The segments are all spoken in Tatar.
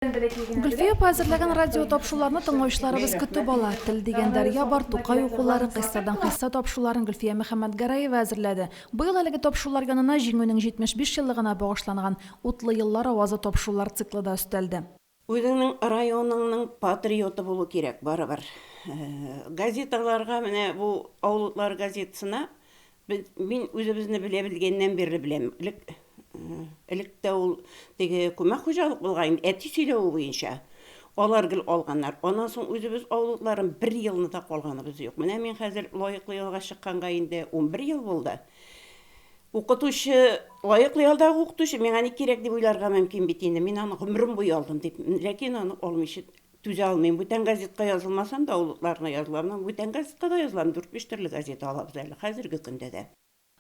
Гүлфия әзірлеген радио тапшуларны тыңлаучыларыбыз көтүп ала. Тел дигән дәрья бар, Тукай укулары, кыйссадан кыйсса тапшуларын Гүлфия Мөхәммәтгәрәева әзерләде. Быел әлеге тапшулар янына җиңүнең 75 еллыгына багышланган утлы еллар авазы тапшулар циклы да өстәлде. Үзеңнең районыңның патриоты булу кирәк барыбер. Газеталарга менә бу авыллар газетасына мин үзебезне белә белгәннән бирле беләм. Электә ул теге күмәк хуҗалык булган, әти сөйләү буенча алар гел алганнар. Аннан соң үзебез авылларын 1 елны да калганыбыз юк. Менә мин хәзер лаеклы елга чыкканга инде 11 ел булды. Укытучы, лаеклы елдагы укытучы миңа ни кирәк дип уйларга мөмкин бит инде. Мин аны гомрем буе алдым дип. Ләкин аны алмыйча түзә алмыйм. Бүтән газетка язылмасам да авылларына язылам. Бүтән газетка да язылам. 4-5 төрле газета алабыз әле хәзерге көндә дә.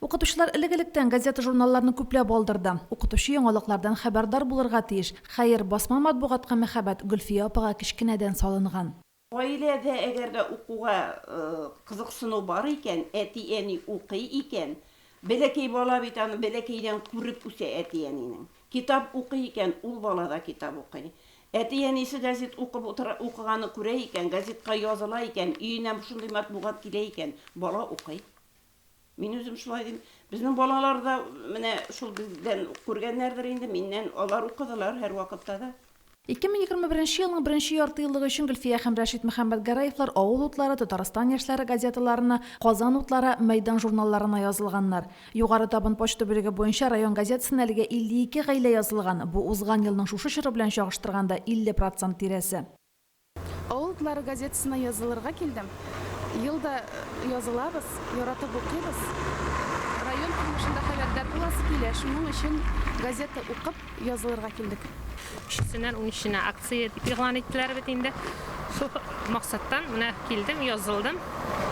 Укытучылар элек-электән газета журналларны күпләп алдырды. Укытучы яңалыклардан хәбәрдар булырга тиеш. Хәер, басма матбугатка мәхәббәт Гөлфия апага кичкенәдән салынган. Гаиләдә әгәр дә укуга кызыксыну бар икән, әти-әни укый икән, бәләкәй бала бит аны бәләкәйдән күреп үсә әти-әнинең. Китап укый икән, ул бала да китап укый. Әти-әнисе газет укыганы күрә икән, газетка языла икән, өенә шундый матбугат килә икән, бала укый. Мин үзем шулай дим. Безнең балалар да менә шул бездән күргәннәрдер инде, миннән алар укыдылар һәр вакытта да. 2021 елның 1 ярты еллыгы өчен Гөлфия һәм Рәшит Мөхәммәтгәрәевләр авыл утлары, Татарстан яшьләре газеталарына, Казан утлары, Мәйдан журналларына язылганнар. Югары табын почта бүлеге буенча район газетасына әлегә 52 гаилә язылган. Бу узган елның шушы чоры белән чагыштырганда 50% тирәсе. Авыл утлары газетасына язылырга килдем. Елда язылабыз, яратып укыйбыз. Район тормышында хәбәрдар буласы килә. Шуның өчен газета укып язылырга килдек. 3-сеннән 13-нә акция дип игълан иттеләр бит инде. Шул максаттан менә килдем, язылдым.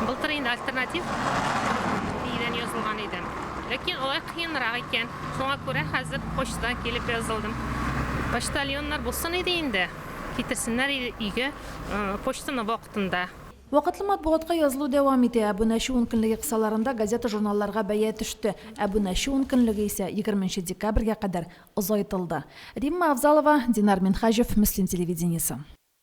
Былтыр инде альтернатив дигән язылган идем. Ләкин алай кыенрак икән. Шуңа күрә хәзер почтадан килеп язылдым. Почтальоннар булсын иде инде. Китерсеннәр өйгә почтаны вакытында. Вакытлы матбугатка язылу дәвам итә. Әбүнәче 10 көнлеге кысаларында газета журналларга бәя төште. Әбүнәче 10 көнлеге исә 20 декабрьгә кадәр озайтылды. Римма Авзалова, Динар Минхаҗев, Мөслим телевидениесе.